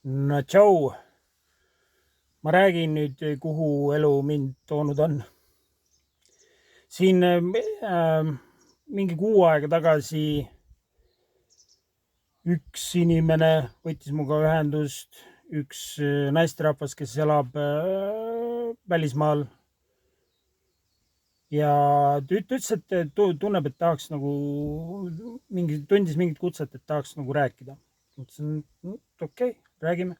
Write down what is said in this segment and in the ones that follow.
No tšau, ma räägin nüüd, kuhu elu mind toonud on. Siin mingi kuu aega tagasi üks inimene võttis minuga ühendust, üks naisterahvas, kes elab välismaal. Ja ta ütles, et tunneb, et tahaks nagu tundis mingit kutset, et tahaks nagu rääkida. Mõtlesin, okei, räägime.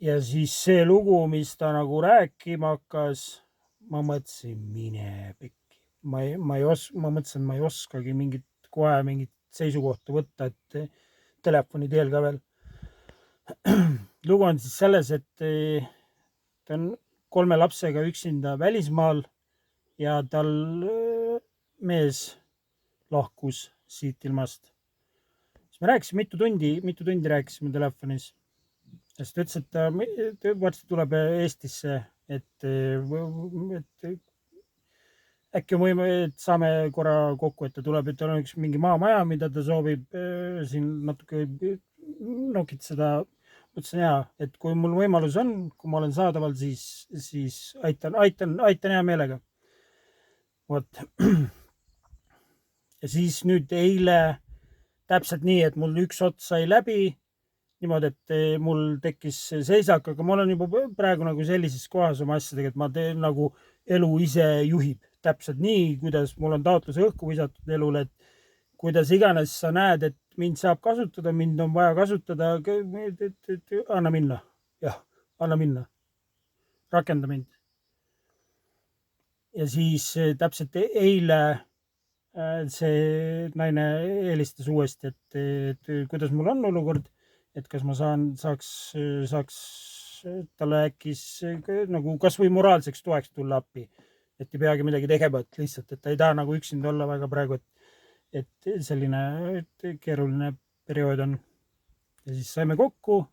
Ja siis see lugu, mis ta nagu rääkima hakkas, ma mõtlesin, mine pekki. Ma mõtlesin, et ma ei oskagi kohe mingit seisukohta võtta, et telefoni teel ka veel. Lugu on siis selles, et ta on 3 lapsega üksinda välismaal ja tal mees lahkus siit ilmast. Siis me rääkisime mitu tundi rääkisime telefonis. Sest ta ütles, et varsti tuleb Eestisse, et äkki et saame korra kokku, et ta tuleb, et tal on üks mingi maamaja, mida ta soovib siin natuke nokitseda. Mõtlesin hea, et kui mul võimalus on, kui ma olen saadaval, siis aitan hea meelega. Vot. Ja siis nüüd eile täpselt nii, et mul üks ots sai läbi niimoodi, et mul tekkis seisak, aga ma olen juba praegu nagu sellises kohas oma asjadega, et ma teen nagu elu ise juhib täpselt nii, kuidas mul on taotluse õhku visatud elule, et kuidas iganes sa näed, et mind saab kasutada, mind on vaja kasutada, anna minna. Jah, anna minna. Rakenda mind. Ja siis täpselt eile see naine helistas uuesti, et kuidas mul on olukord, et kas ma saaks talle äkki nagu kas või moraalseks toeks tulla appi, et ei peagi midagi tegema, et lihtsalt, et ta ei taha nagu üksinda olla väga praegu, et selline keeruline periood on. Ja siis saime kokku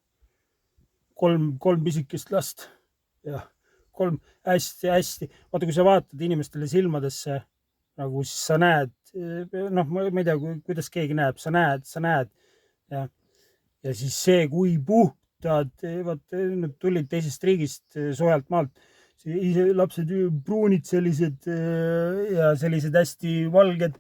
3 pisikest last ja 3 hästi. Vaata, kui sa vaatad inimestele silmadesse, nagu siis sa näed, ma ei tea, kuidas keegi näeb, sa näed ja siis see, kui puhtad, nad tulid teisest riigist soojalt maalt, lapsed pruunid sellised ja sellised hästi valged,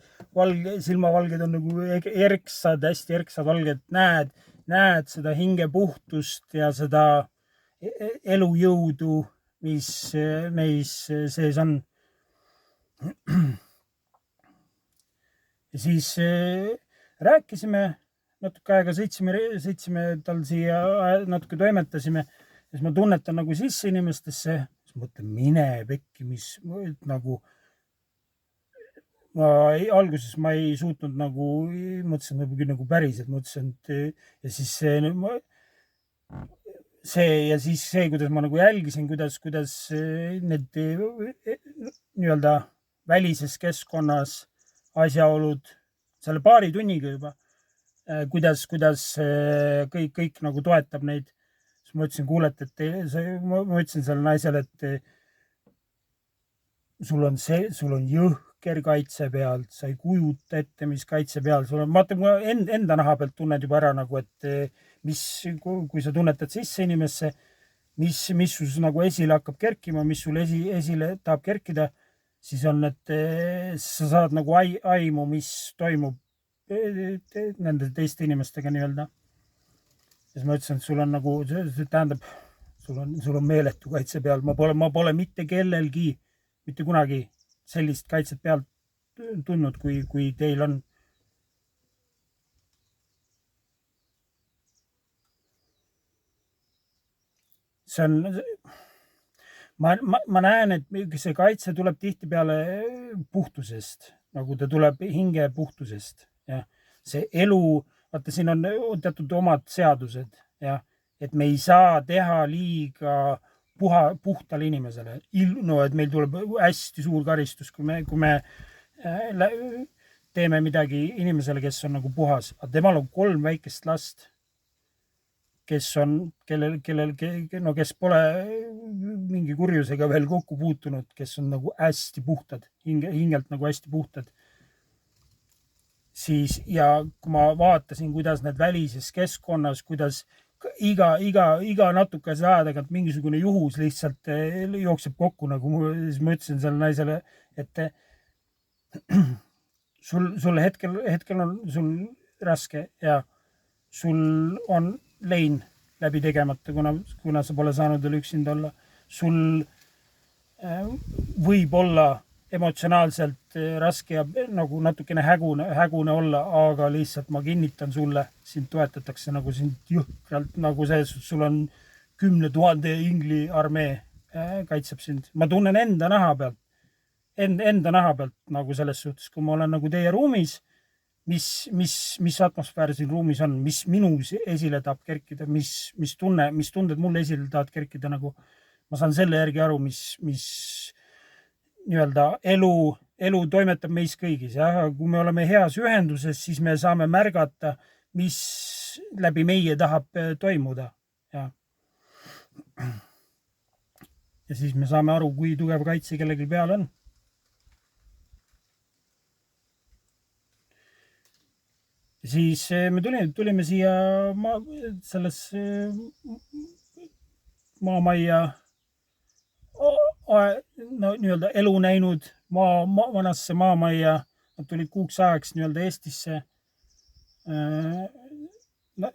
silmavalged on nagu erksad, hästi erksad valged, näed seda hingepuhtust ja seda elujõudu, mis neis sees on. Ja siis rääkisime natuke aega, sõitsime tal siia, natuke toimetasime ja siis ma tunnetan nagu sisse inimestesse, siis mõtlen, mine pekki, mis nagu alguses ma ei suutnud nagu, mõtlesin nagu päriselt, mõtlesin, et ja siis see, kuidas ma nagu jälgisin, kuidas need nii-öelda välises keskkonnas asjaolud selle paari tunniga juba, kuidas kõik nagu toetab neid. Siis ma ütlesin, kuulet, ma ütlesin selle naisele, et sul on jõhker kaitse peal, sa ei kujuta ette, mis kaitse peal sul on. Vaata, ma enda naha pealt tunned juba ära nagu, et kui sa tunnetad sisse inimesse, mis sus nagu esile hakkab kerkima, mis sul esile tahab kerkida, siis on, et sa saad nagu aimu, mis toimub nende teiste inimestega nii-öelda. Ja siis ma ütlesin, et sul on nagu, see tähendab, sul on meeletu kaitse peal. Ma pole mitte kellelgi, mitte kunagi sellist kaitset pealt tundnud, kui teil on. See on, ma näen, et see kaitse tuleb tihtipeale puhtusest, nagu ta tuleb hinge puhtusest. Ja see elu, vaata, siin on teatud omad seadused, ja, et me ei saa teha liiga puhtale inimesele. No, et meil tuleb hästi suur karistus, kui me teeme midagi inimesele, kes on nagu puhas. Aga temal on 3 väikest last, kes pole mingi kurjusega veel kokku puutunud, kes on nagu hästi puhtad, hingelt nagu hästi puhtad. siis ja kui ma vaatasin, kuidas need välises keskkonnas, kuidas iga natukese aja tagant mingisugune juhus lihtsalt jookseb kokku, nagu siis ma ütlesin sellele naisele, et sul hetkel on sul raske ja sul on lein läbi tegemata, kuna sa pole saanud veel üksinda olla. Sul võib olla emotsionaalselt raske ja nagu natukene hägune olla, aga lihtsalt ma kinnitan sulle, sind toetatakse nagu sind jõhkralt, nagu sul on 10 000 ingli armee kaitseb sind. Ma tunnen enda naha pealt nagu selles suhtes, kui ma olen nagu teie ruumis, mis atmosfäär siin ruumis on, mis minu esile tahab kerkida, mis tunded mulle esile tahavad kerkida, nagu ma saan selle järgi aru, mis nii-öelda elu toimetab meis kõigis. Ja kui me oleme heas ühenduses, siis me saame märgata, mis läbi meie tahab toimuda. Ja siis me saame aru, kui tugev kaitse kellelgi peal on. Siis me tulime siia sellesse maamajja nii-öelda elu näinud vanasse maamajja. Nad tulid kuuks ajaks nii-öelda Eestisse.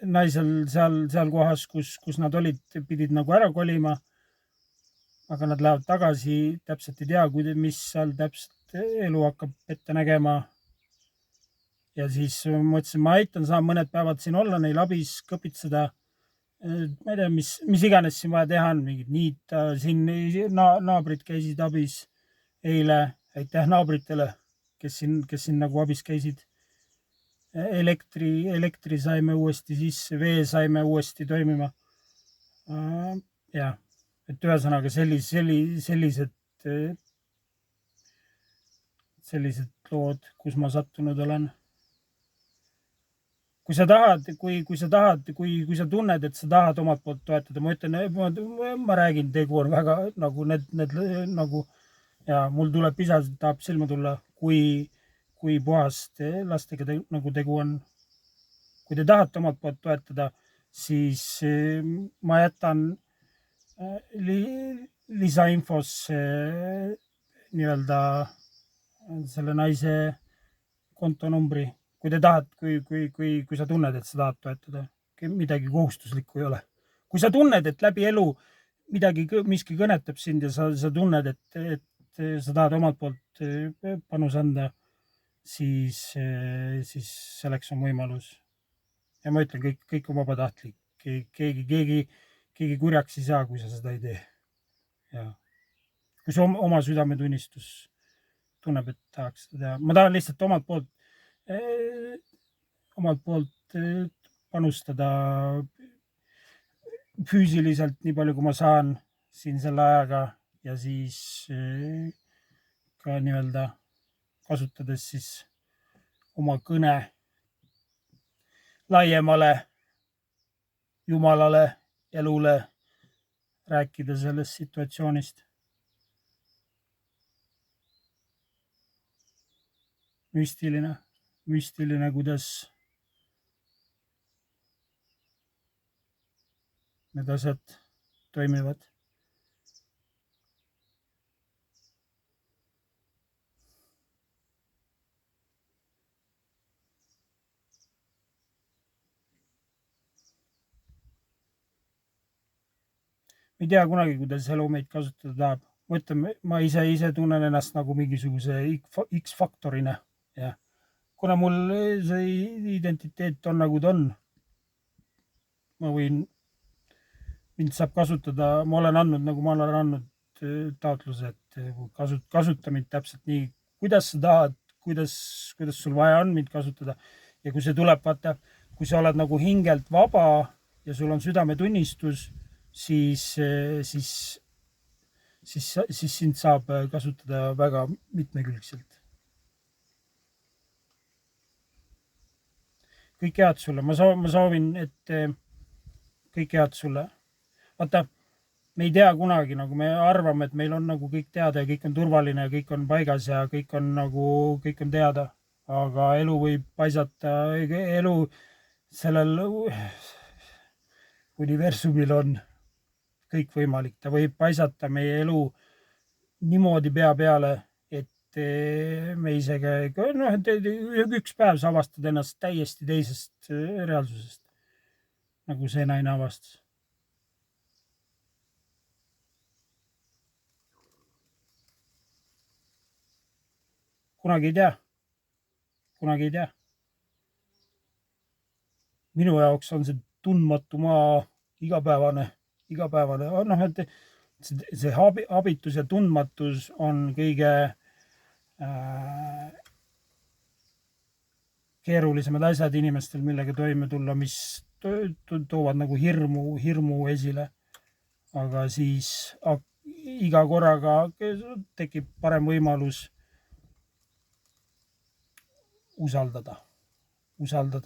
Naisel seal kohas, kus nad olid, pidid nagu ära kolima. Aga nad lähevad tagasi, täpselt ei tea, mis seal täpselt elu hakkab ette nägema. Ja siis mõtlesin, ma aitan, saan mõned päevad siin olla, neil abis kõpitseda. Ma ei tea, mis iganes siin vaja teha on, mingid niita, siin naabrid käisid abis eile. Aitäh naabritele, kes siin nagu abis käisid. Elektri saime uuesti sisse, vee saime uuesti toimima. Ja, et ühesõnaga sellised lood, kus ma sattunud olen. Kui sa tunned, et sa tahad omalt poolt toetada, ma ütlen, ma räägin, tegu on väga nagu nagu ja mul tuleb pisaralt, tahab silma tulla, kui puhast lastega nagu tegu on. Kui te tahate omalt poolt toetada, siis ma jätan lisainfos nii-öelda selle naise kontonumbri. Kui te tahad, kui sa tunned, et sa tahad toetada, midagi kohustuslikku ei ole. Kui sa tunned, et läbi elu miski kõnetab sind ja sa tunned, et sa tahad omalt poolt panus anda, siis selleks on võimalus. Ja ma ütlen, kõik on vabatahtlik. Keegi kurjaks ei saa, kui sa seda ei tee. Ja kui see oma südametunnistus tunneb, et tahaks seda teha. Ma tahan lihtsalt omalt poolt panustada füüsiliselt nii palju, kui ma saan siin selle ajaga ja siis ka nii-öelda kasutades siis oma kõne laiemale Jumalale, elule rääkida sellest situatsioonist. Müstiline, kuidas need asjad toimivad. Ma ei tea kunagi, kuidas elu meid kasutada tahab. Ma ise tunnen ennast nagu mingisuguse X-faktorina. Ja kuna mul see identiteet on nagu ta on, mind saab kasutada, ma olen andnud taotluse, et kasuta mind täpselt nii, kuidas sa tahad, kuidas sul vaja on mind kasutada. Ja kui see tuleb, vaata, kui sa oled nagu hingelt vaba ja sul on südametunnistus, siis sind saab kasutada väga mitmekülgselt. Kõik head sulle. Ma soovin, et kõik head sulle. Vaata, me ei tea kunagi, nagu me arvame, et meil on nagu kõik teada ja kõik on turvaline ja kõik on paigas ja kõik on teada. aga elu võib paisata, elu sellel universumil on kõik võimalik, ta võib paisata meie elu niimoodi pea peale, et me isegi, noh, et üks päev sa avastad ennast täiesti teisest reaalsusest, nagu see naine avastas. Kunagi ei tea. Minu jaoks on see tundmatu maa igapäevane, noh, et see abitus ja tundmatus on kõige keerulisemad asjad inimestel, millega toime tulla, mis toovad nagu hirmu esile. Aga siis iga korraga tekib parem võimalus usaldada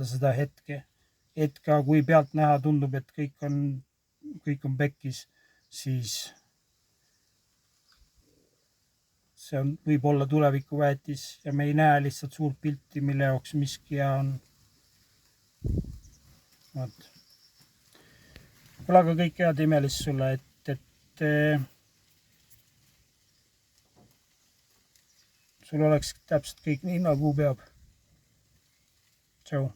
seda hetke. Et ka kui pealt näha tundub, et kõik on pekkis, siis see võib olla tulevikuväetis ja me ei näe lihtsalt suurt pilti, mille jaoks miski hea on. Kuule, aga kõik head imelist sulle, et sul oleks täpselt kõik nii, nagu peab. Tšau.